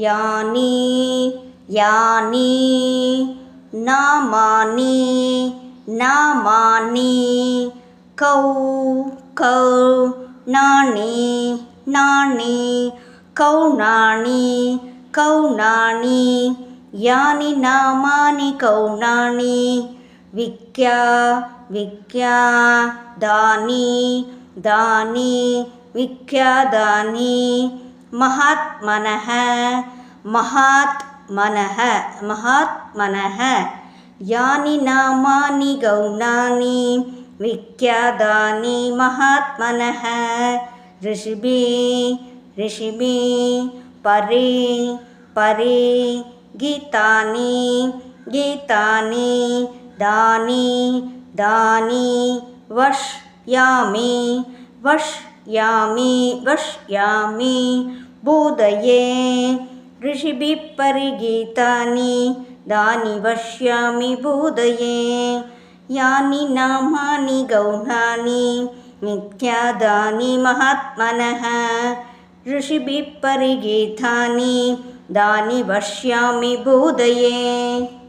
यानि यानि नामानि नामानि कौ कौ नानि नानि कौणानि कौणानि यानि नामानि कौणानि विज्ञा विज्ञा दानि दानि विख्यादानि महात्मनः महात्मनः महात्मनः यानि नामानि गौणानि विख्यादानि महात्मनः ऋषिभिः ऋषिभिः परे परे गीतानि गीतानि दानि दानि वक्ष्यामि वक्ष्यामि वक्ष्यामि बोधये ऋषिभिः परिगीतानि दानि वक्ष्यामि बोधये यानि नामानि गौणानि विख्यादानि महात्मनः ऋषिभिः परिगीतानि दानि वक्ष्यामि बोधये।